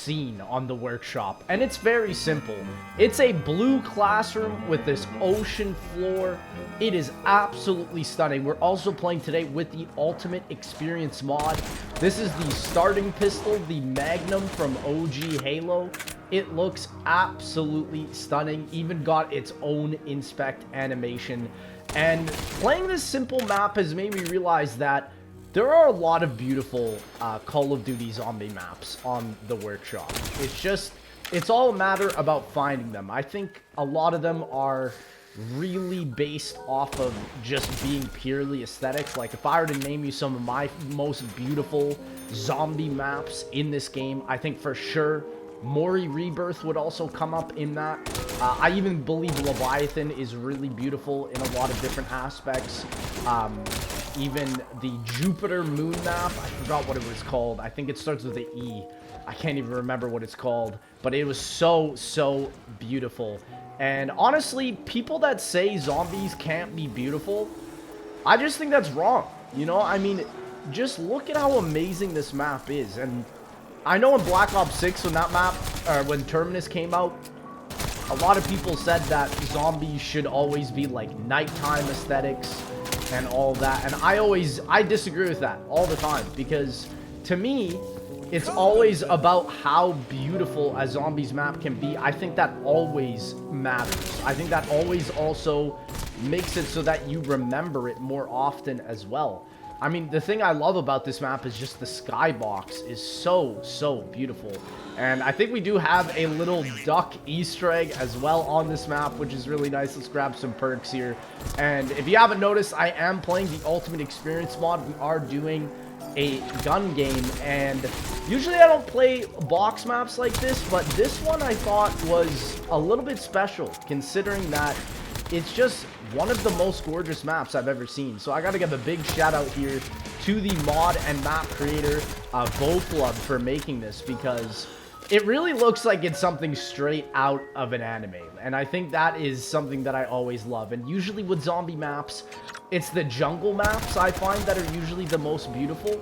scene on the workshop, and it's very simple. It's a blue classroom with this ocean floor. It is absolutely stunning. We're also playing today with the Ultimate Experience mod. This is the starting pistol, the Magnum from OG Halo. It looks absolutely stunning, even got its own inspect animation. And playing this simple map has made me realize that there are a lot of beautiful Call of Duty zombie maps on the workshop. It's all a matter about finding them. I think a lot of them are really based off of just being purely aesthetic. Like, if I were to name you some of my most beautiful zombie maps in this game, I think for sure Mori Rebirth would also come up in that. I even believe Leviathan is really beautiful in a lot of different aspects. Even the Jupiter Moon map, I forgot what it was called. I think it starts with an E. I can't even remember what it's called. But it was so beautiful. And honestly, people that say zombies can't be beautiful, I just think that's wrong. You know, I mean, just look at how amazing this map is. And I know in Black Ops 6, when that map, or when Terminus came out, a lot of people said that zombies should always be like nighttime aesthetics and all that. And I disagree with that all the time, because to me, it's always about how beautiful a zombies map can be. I think that always matters. I think that always also makes it so that you remember it more often as well. I mean, the thing I love about this map is just the skybox is so beautiful. And I think we do have a little duck Easter egg as well on this map, which is really nice. Let's grab some perks here. And if you haven't noticed, I am playing the Ultimate Experience mod. We are doing a gun game, and usually I don't play box maps like this, but this one I thought was a little bit special, considering that it's just one of the most gorgeous maps I've ever seen. So I gotta give a big shout out here to the mod and map creator, Voflub, for making this, because it really looks like it's something straight out of an anime. And I think that is something that I always love. And usually with zombie maps, it's the jungle maps I find that are usually the most beautiful.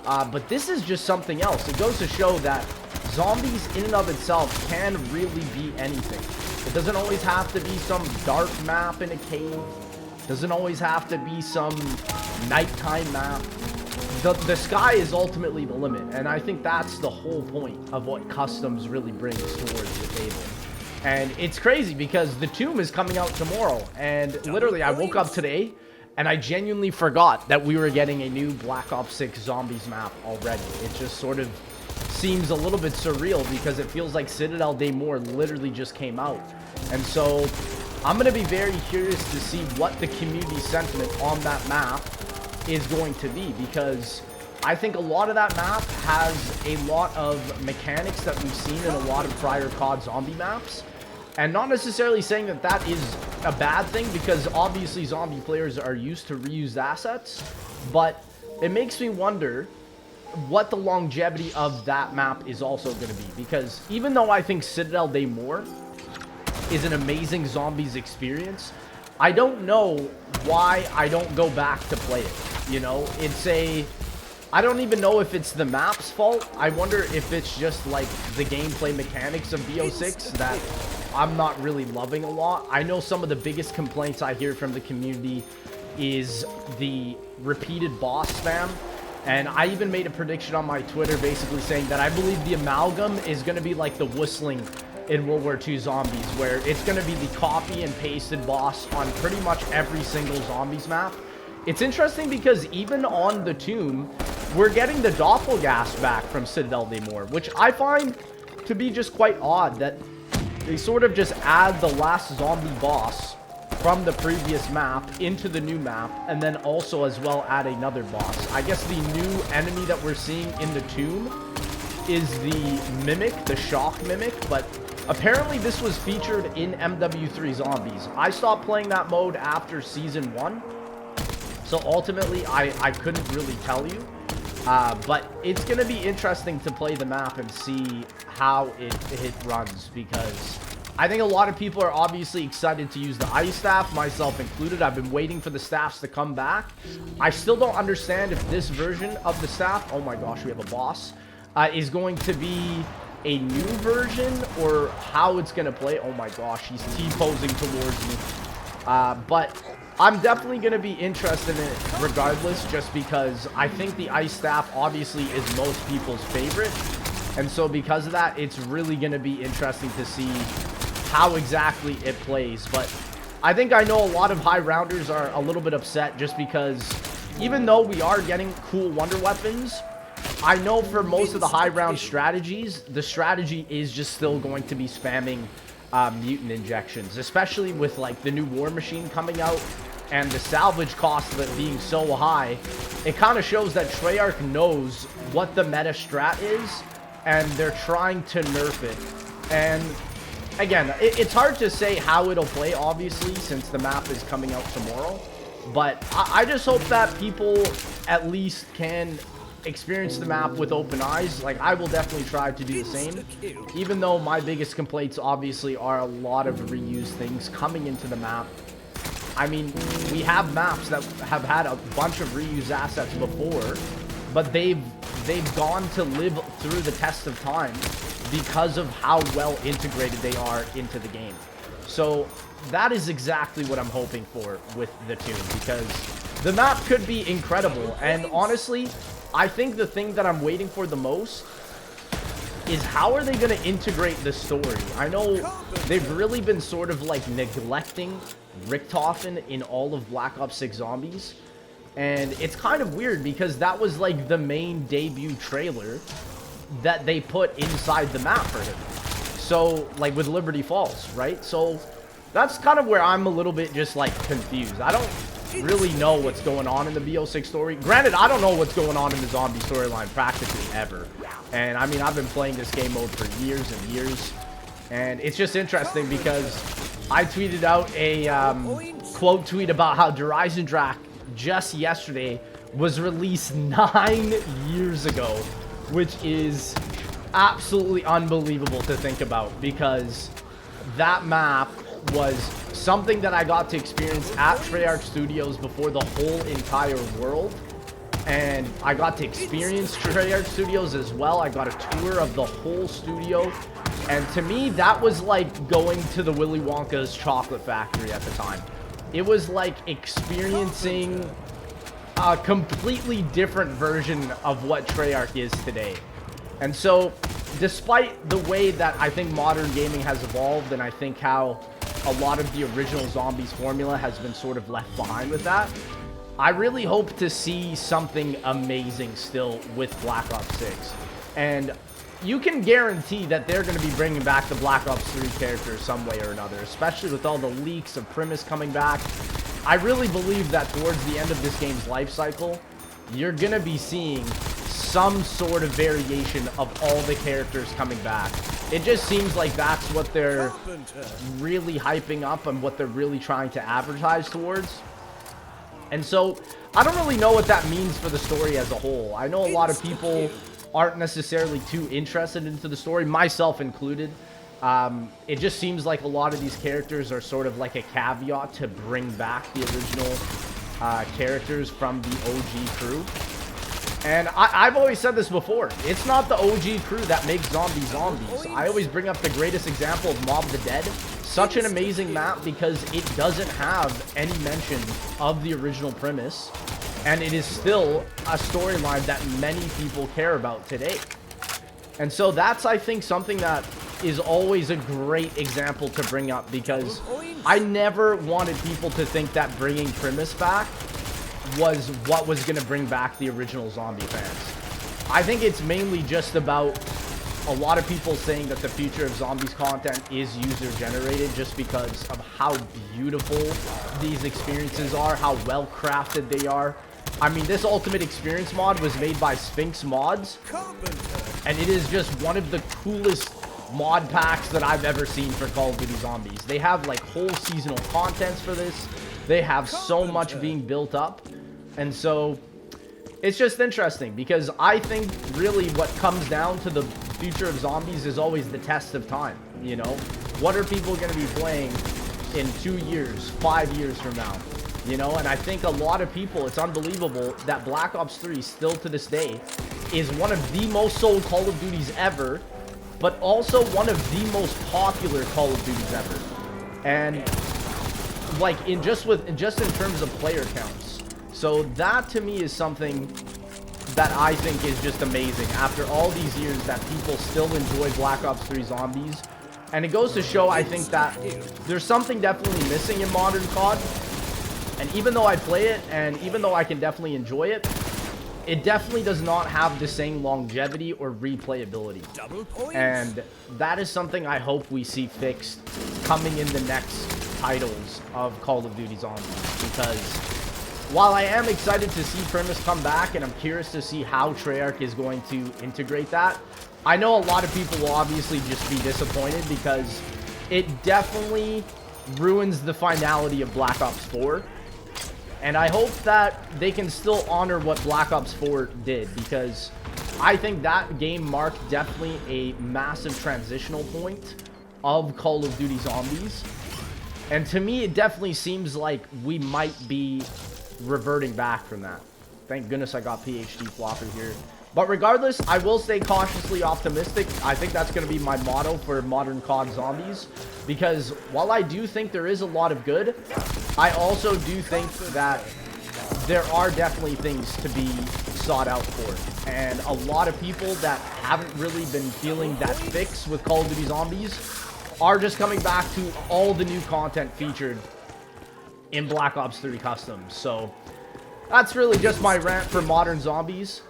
But this is just something else. It goes to show that zombies in and of itself can really be anything. It doesn't always have to be some dark map in a cave. It doesn't always have to be some nighttime map. The sky is ultimately the limit, and I think that's the whole point of what Customs really brings towards the table. And it's crazy because the Tomb is coming out tomorrow, and literally I woke up today and I genuinely forgot that we were getting a new Black Ops 6 Zombies map already. It just sort of seems a little bit surreal because it feels like Citadel Daymore literally just came out. And so I'm going to be very curious to see what the community sentiment on that map is going to be, because I think a lot of that map has a lot of mechanics that we've seen in a lot of prior COD zombie maps. And not necessarily saying that that is a bad thing, because obviously zombie players are used to reused assets, but it makes me wonder what the longevity of that map is also going to be, because even though I think Citadel Daymore is an amazing zombies experience, I don't know why I don't go back to play it. You know, I don't even know if it's the map's fault. I wonder if it's just like the gameplay mechanics of BO6 that I'm not really loving a lot. I know some of the biggest complaints I hear from the community is the repeated boss spam. And I even made a prediction on my Twitter basically saying that I believe the Amalgam is going to be like the Whistling in World War II Zombies, where it's going to be the copy and pasted boss on pretty much every single zombies map. It's interesting because even on the Tomb, we're getting the Doppelgas back from Citadel Daymore, which I find to be just quite odd that they sort of just add the last zombie boss from the previous map into the new map, and then also as well add another boss. I guess the new enemy that we're seeing in the Tomb is the Mimic, the Shock Mimic, but apparently this was featured in MW3 Zombies. I stopped playing that mode after Season 1, so ultimately I couldn't really tell you. But it's going to be interesting to play the map and see how it runs, because I think a lot of people are obviously excited to use the ice staff, myself included. I've been waiting for the staffs to come back. I still don't understand if this version of the staff, oh my gosh, we have a boss, is going to be a new version or how it's going to play. Oh my gosh, he's T-posing towards me. But I'm definitely going to be interested in it regardless, just because I think the Ice Staff obviously is most people's favorite. And so because of that, it's really going to be interesting to see how exactly it plays. But I think I know a lot of high rounders are a little bit upset just because even though we are getting cool wonder weapons, I know for most of the high round strategies, the strategy is just still going to be spamming mutant injections, especially with like the new war machine coming out and the salvage cost of it being so high. It kind of shows that Treyarch knows what the meta strat is, and they're trying to nerf it. And again, it's hard to say how it'll play, obviously, since the map is coming out tomorrow. But I just hope that people at least can experience the map with open eyes. Like, I will definitely try to do the same, even though my biggest complaints obviously are a lot of reused things coming into the map. I mean, we have maps that have had a bunch of reused assets before, but they've gone to live through the test of time because of how well integrated they are into the game. So that is exactly what I'm hoping for with the tune, because the map could be incredible. And honestly, I think the thing that I'm waiting for the most is how are they going to integrate the story. I know they've really been sort of like neglecting Richthofen in all of Black Ops 6 Zombies. And it's kind of weird because that was like the main debut trailer that they put inside the map for him. So like with Liberty Falls, right? So that's kind of where I'm a little bit just like confused. I don't really know what's going on in the BO6 story. Granted, I don't know what's going on in the zombie storyline practically ever. And I mean, I've been playing this game mode for years and years. And it's just interesting because I tweeted out a quote tweet about how Horizon Drac just yesterday was released 9 years ago, which is absolutely unbelievable to think about, because that map was something that I got to experience at Treyarch Studios before the whole entire world. And I got to experience Treyarch Studios as well. I got a tour of the whole studio. And to me, that was like going to the Willy Wonka's chocolate factory at the time. It was like experiencing a completely different version of what Treyarch is today. And so, despite the way that I think modern gaming has evolved, and I think how a lot of the original Zombies formula has been sort of left behind with that, I really hope to see something amazing still with Black Ops 6. And you can guarantee that they're going to be bringing back the Black Ops 3 characters some way or another, especially with all the leaks of Primus coming back. I really believe that towards the end of this game's life cycle, you're going to be seeing some sort of variation of all the characters coming back. It just seems like that's what they're really hyping up and what they're really trying to advertise towards. And so, I don't really know what that means for the story as a whole. I know a lot of people aren't necessarily too interested into the story, myself included. It just seems like a lot of these characters are sort of like a caveat to bring back the original characters from the OG crew. And I've always said this before, it's not the OG crew that makes zombies. I always bring up the greatest example of Mob the Dead. Such an amazing map because it doesn't have any mention of the original premise, and it is still a storyline that many people care about today. And so that's, I think, something that is always a great example to bring up, because I never wanted people to think that bringing Primus back was what was going to bring back the original zombie fans. I think it's mainly just about a lot of people saying that the future of zombies content is user generated, just because of how beautiful these experiences are, how well crafted they are. I mean, this Ultimate Experience mod was made by Sphinx Mods, and it is just one of the coolest mod packs that I've ever seen for Call of Duty Zombies. They have like whole seasonal contents for this. They have so much being built up. And so it's just interesting, because I think really what comes down to the future of zombies is always the test of time. You know, what are people going to be playing in 2 years, 5 years from now? You know, and I think a lot of people, it's unbelievable that Black Ops 3 still to this day is one of the most sold Call of Duties ever. but also one of the most popular Call of Duties ever. And like in just in terms of player counts. So that to me is something that I think is just amazing after all these years that people still enjoy Black Ops 3 Zombies. And it goes to show, I think, that there's something definitely missing in modern COD. And even though I play it, and even though I can definitely enjoy it, it definitely does not have the same longevity or replayability. And that is something I hope we see fixed coming in the next titles of Call of Duty Zombies. Because while I am excited to see Primus come back, and I'm curious to see how Treyarch is going to integrate that, I know a lot of people will obviously just be disappointed because it definitely ruins the finality of Black Ops 4. And I hope that they can still honor what Black Ops 4 did, because I think that game marked definitely a massive transitional point of Call of Duty Zombies. And to me, it definitely seems like we might be reverting back from that. Thank goodness I got PhD Flopper here. But regardless, I will stay cautiously optimistic. I think that's going to be my motto for modern COD Zombies. Because while I do think there is a lot of good, I also do think that there are definitely things to be sought out for. And a lot of people that haven't really been feeling that fix with Call of Duty Zombies are just coming back to all the new content featured in Black Ops 3 Customs. So that's really just my rant for modern Zombies.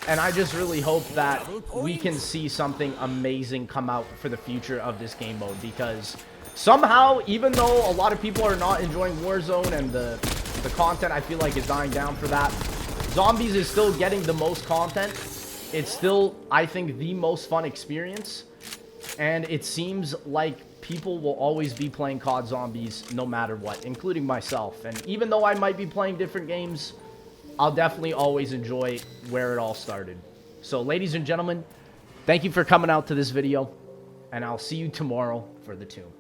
And I just really hope that we can see something amazing come out for the future of this game mode, because somehow, even though a lot of people are not enjoying Warzone and the content I feel like is dying down for that, Zombies is still getting the most content. It's still, I think, the most fun experience. And it seems like people will always be playing COD Zombies no matter what, including myself. And even though I might be playing different games, I'll definitely always enjoy where it all started. So, ladies and gentlemen, thank you for coming out to this video, and I'll see you tomorrow for the tomb.